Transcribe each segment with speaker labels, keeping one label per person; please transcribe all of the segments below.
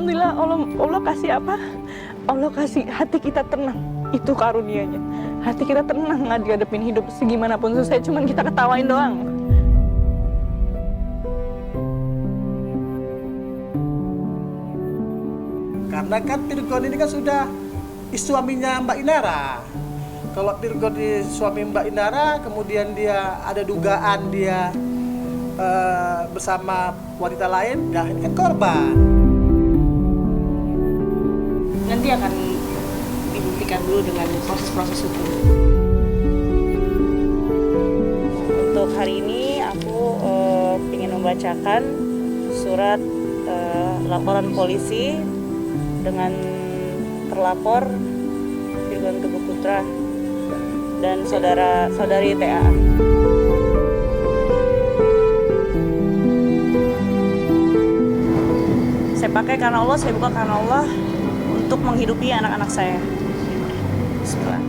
Speaker 1: alhamdulillah Allah kasih apa? Allah kasih hati kita tenang. Itu karunia-Nya. Hati kita tenang ngadepin hidup segimanapun susah, cuman kita ketawain doang.
Speaker 2: Karena kan Virgon ini kan sudah suaminya Mbak Inara. Kalau Virgon di suami Mbak Inara, kemudian dia ada dugaan dia bersama wanita lain, ya ini kan korban.
Speaker 3: Nanti akan dibuktikan dulu dengan proses-proses hukum. Untuk hari ini aku ingin membacakan surat laporan polisi dengan terlapor Virgon Teguh Putra dan saudari TA. Saya pakai karena Allah, saya buka karena Allah untuk menghidupi anak-anak saya. Bismillah.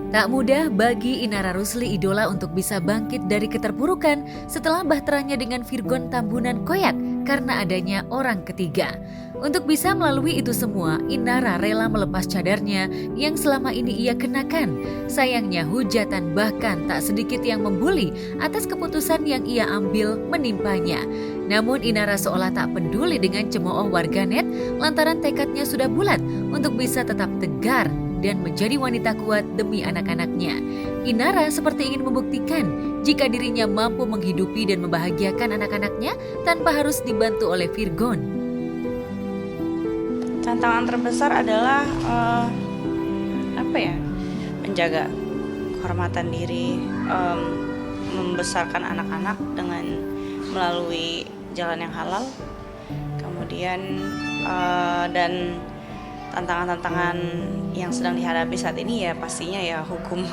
Speaker 4: Tak mudah bagi Inara Rusli idola untuk bisa bangkit dari keterpurukan setelah bahteranya dengan Virgon Tambunan koyak karena adanya orang ketiga. Untuk bisa melalui itu semua, Inara rela melepas cadarnya yang selama ini ia kenakan. Sayangnya hujatan bahkan tak sedikit yang membuli atas keputusan yang ia ambil menimpanya. Namun Inara seolah tak peduli dengan cemooh warganet lantaran tekadnya sudah bulat untuk bisa tetap tegar dan menjadi wanita kuat demi anak-anaknya. Inara seperti ingin membuktikan jika dirinya mampu menghidupi dan membahagiakan anak-anaknya tanpa harus dibantu oleh Virgon.
Speaker 3: Tantangan terbesar adalah menjaga kehormatan diri, membesarkan anak-anak dengan melalui jalan yang halal, kemudian dan tantangan-tantangan yang sedang dihadapi saat ini ya pastinya ya hukum.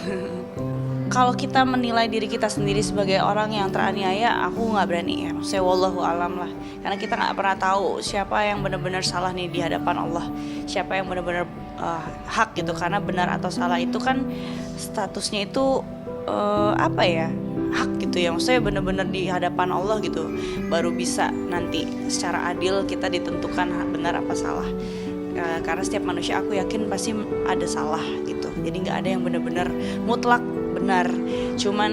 Speaker 3: Kalau kita menilai diri kita sendiri sebagai orang yang teraniaya, aku nggak berani ya. Saya wallahu alam lah. Karena kita nggak pernah tahu siapa yang benar-benar salah nih di hadapan Allah. Siapa yang benar-benar hak gitu. Karena benar atau salah itu kan statusnya itu hak gitu ya. Maksudnya benar-benar di hadapan Allah gitu. Baru bisa nanti secara adil kita ditentukan benar apa salah. Karena setiap manusia aku yakin pasti ada salah gitu. Jadi nggak ada yang benar-benar mutlak benar. Cuman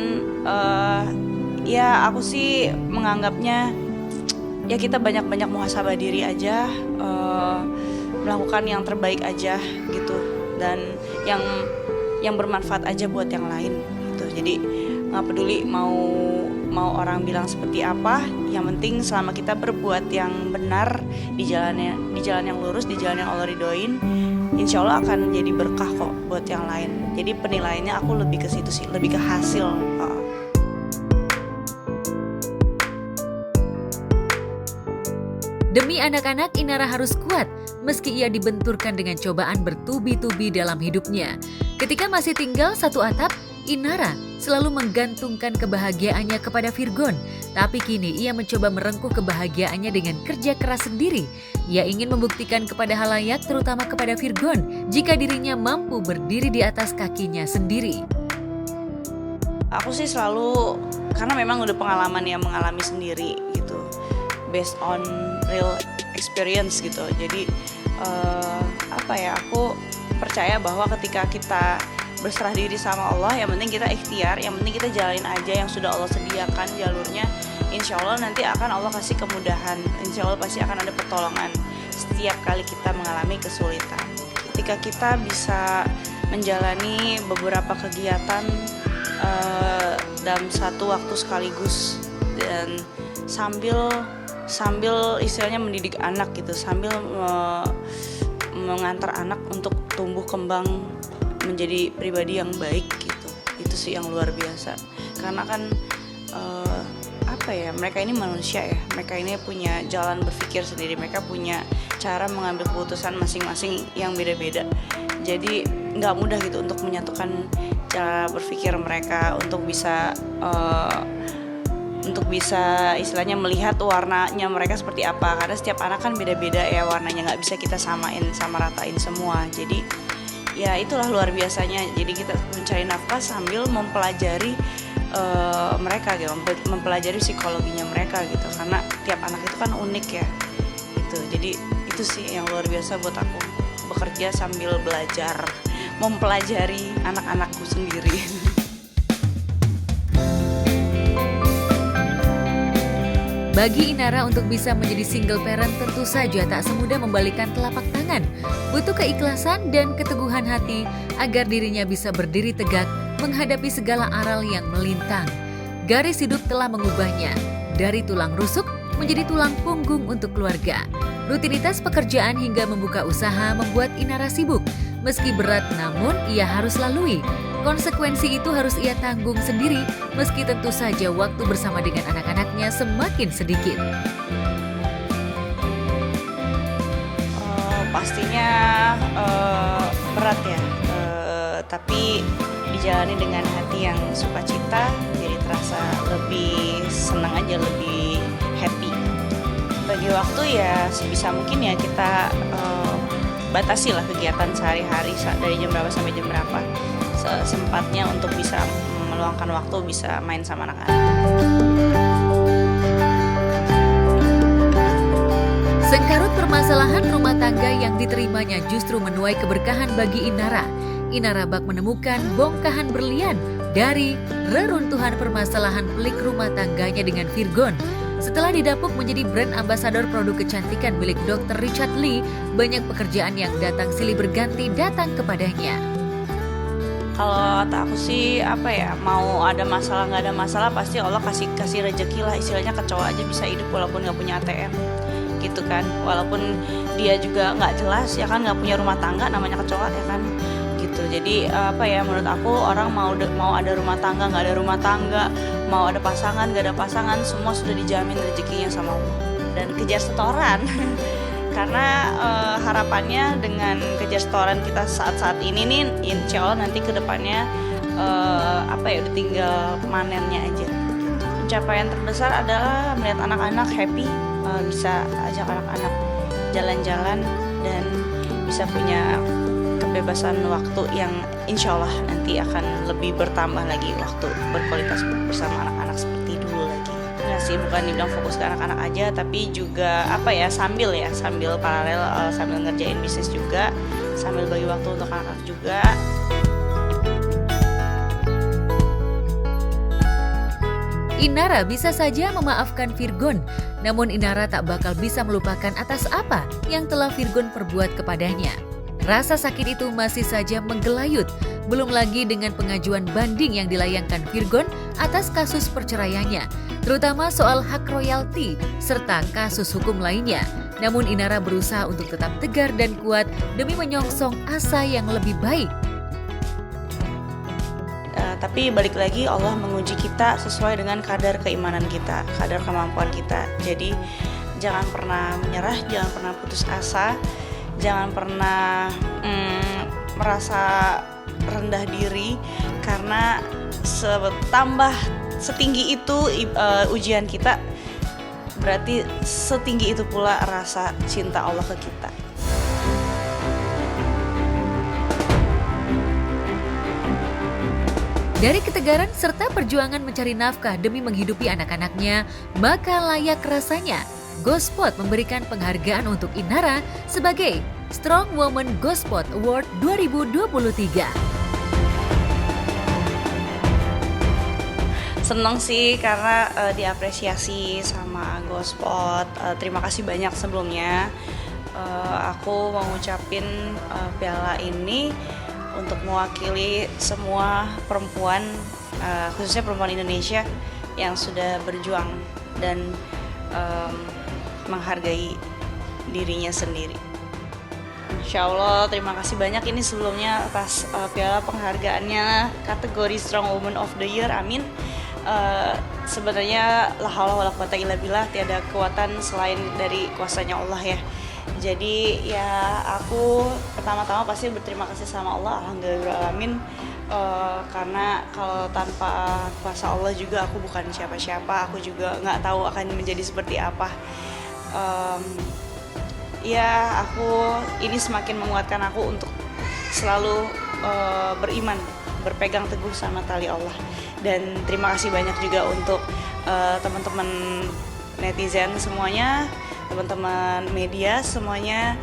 Speaker 3: ya aku sih menganggapnya ya kita banyak-banyak muhasabah diri aja, melakukan yang terbaik aja gitu, dan yang bermanfaat aja buat yang lain gitu. Jadi nggak peduli mau orang bilang seperti apa, yang penting selama kita berbuat yang benar di jalan yang lurus, di jalan yang Allah ridhoin, insya Allah akan jadi berkah kok buat yang lain. Jadi penilaiannya aku lebih ke situ sih, lebih ke hasil.
Speaker 4: Demi anak-anak, Inara harus kuat meski ia dibenturkan dengan cobaan bertubi-tubi dalam hidupnya. Ketika masih tinggal satu atap, Inara selalu menggantungkan kebahagiaannya kepada Virgon. Tapi kini ia mencoba merengkuh kebahagiaannya dengan kerja keras sendiri. Ia ingin membuktikan kepada halayak, terutama kepada Virgon, jika dirinya mampu berdiri di atas kakinya sendiri.
Speaker 3: Aku sih selalu, karena memang udah pengalaman yang mengalami sendiri gitu, based on real experience gitu. Jadi aku percaya bahwa ketika kita berserah diri sama Allah, yang penting kita ikhtiar, yang penting kita jalanin aja yang sudah Allah sediakan jalurnya. Insya Allah nanti akan Allah kasih kemudahan, insya Allah pasti akan ada pertolongan setiap kali kita mengalami kesulitan. Ketika kita bisa menjalani beberapa kegiatan dalam satu waktu sekaligus, dan sambil istilahnya mendidik anak gitu, sambil mengantar anak untuk tumbuh kembang menjadi pribadi yang baik gitu. Itu sih yang luar biasa. Karena kan mereka ini manusia ya, mereka ini punya jalan berpikir sendiri, mereka punya cara mengambil keputusan masing-masing yang beda-beda. Jadi nggak mudah gitu untuk menyatukan cara berpikir mereka untuk bisa untuk bisa istilahnya melihat warnanya mereka seperti apa, karena setiap anak kan beda-beda ya warnanya, nggak bisa kita samain sama ratain semua. Jadi ya itulah luar biasanya. Jadi kita mencari nafkah sambil mempelajari mereka gitu, mempelajari psikologinya mereka gitu, karena tiap anak itu kan unik ya gitu. Jadi itu sih yang luar biasa buat aku, bekerja sambil belajar, mempelajari anak-anakku sendiri.
Speaker 4: Bagi Inara untuk bisa menjadi single parent tentu saja tak semudah membalikan telapak tangan. Butuh keikhlasan dan keteguhan hati agar dirinya bisa berdiri tegak menghadapi segala aral yang melintang. Garis hidup telah mengubahnya dari tulang rusuk menjadi tulang punggung untuk keluarga. Rutinitas pekerjaan hingga membuka usaha membuat Inara sibuk. Meski berat namun ia harus lalui. Konsekuensi itu harus ia tanggung sendiri, meski tentu saja waktu bersama dengan anak-anaknya semakin sedikit.
Speaker 3: Pastinya berat ya, tapi dijalani dengan hati yang sukacita, jadi terasa lebih senang aja, lebih happy. Bagi waktu ya sebisa mungkin ya kita batasi lah kegiatan sehari-hari dari jam berapa sampai jam berapa. Sempatnya untuk bisa meluangkan waktu, bisa main sama anak-anak.
Speaker 4: Sengkarut permasalahan rumah tangga yang diterimanya justru menuai keberkahan bagi Inara. Inara bak menemukan bongkahan berlian dari reruntuhan permasalahan pelik rumah tangganya dengan Virgon. Setelah didapuk menjadi brand ambasador produk kecantikan milik Dr. Richard Lee, banyak pekerjaan yang datang silih berganti datang kepadanya.
Speaker 3: Kalau kata aku sih mau ada masalah nggak ada masalah pasti Allah kasih rezeki lah, istilahnya kecoa aja bisa hidup walaupun nggak punya ATM gitu kan, walaupun dia juga nggak jelas ya kan, nggak punya rumah tangga, namanya kecoa ya kan gitu. Jadi menurut aku orang mau ada rumah tangga nggak ada rumah tangga, mau ada pasangan nggak ada pasangan, semua sudah dijamin rezekinya sama Allah. Dan kejar setoran karena harapannya dengan kejar setoran kita saat-saat ini nih, insya Allah nanti kedepannya udah tinggal panennya aja. Pencapaian terbesar adalah melihat anak-anak happy, bisa ajak anak-anak jalan-jalan dan bisa punya kebebasan waktu yang insya Allah nanti akan lebih bertambah lagi, waktu berkualitas bersama anak-anak seperti dulu lagi. Ya sih, bukan dibilang fokus ke anak-anak aja, tapi juga sambil paralel, sambil ngerjain bisnis juga, sambil bagi waktu untuk anak-anak juga.
Speaker 4: Inara bisa saja memaafkan Virgon, namun Inara tak bakal bisa melupakan atas apa yang telah Virgon perbuat kepadanya. Rasa sakit itu masih saja menggelayut, belum lagi dengan pengajuan banding yang dilayangkan Virgon atas kasus perceraiannya, terutama soal hak royalti serta kasus hukum lainnya. Namun Inara berusaha untuk tetap tegar dan kuat demi menyongsong asa yang lebih baik.
Speaker 3: Tapi balik lagi, Allah menguji kita sesuai dengan kadar keimanan kita, kadar kemampuan kita. Jadi jangan pernah menyerah, jangan pernah putus asa, jangan pernah merasa rendah diri, karena setinggi itu ujian kita, berarti setinggi itu pula rasa cinta Allah ke kita.
Speaker 4: Dari ketegaran serta perjuangan mencari nafkah demi menghidupi anak-anaknya, maka layak rasanya Gospot memberikan penghargaan untuk Inara sebagai Strong Woman Gospot Award 2023.
Speaker 3: Senang sih karena diapresiasi sama Gospot. Terima kasih banyak sebelumnya. Aku mau ngucapin piala ini untuk mewakili semua perempuan, khususnya perempuan Indonesia yang sudah berjuang dan menghargai dirinya sendiri. Insya Allah terima kasih banyak ini sebelumnya atas piala penghargaannya kategori Strong Woman of the Year, amin. Sebenarnya la haula wala quwata illa billah, tiada kekuatan selain dari kuasanya Allah ya. Jadi ya aku pertama-tama pasti berterima kasih sama Allah, alhamdulillahirrahmanirrahim. Karena kalau tanpa kuasa Allah juga aku bukan siapa-siapa, aku juga nggak tahu akan menjadi seperti apa. Ya aku ini semakin menguatkan aku untuk selalu beriman, berpegang teguh sama tali Allah. Dan terima kasih banyak juga untuk teman-teman netizen semuanya, teman-teman media semuanya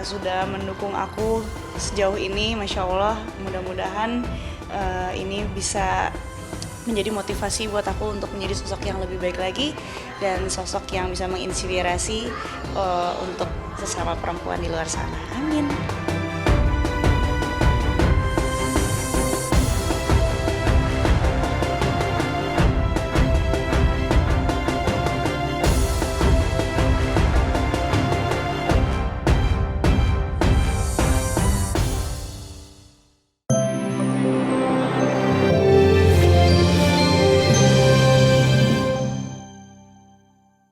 Speaker 3: sudah mendukung aku sejauh ini, Masya Allah. Mudah-mudahan ini bisa menjadi motivasi buat aku untuk menjadi sosok yang lebih baik lagi dan sosok yang bisa menginspirasi untuk sesama perempuan di luar sana. Amin.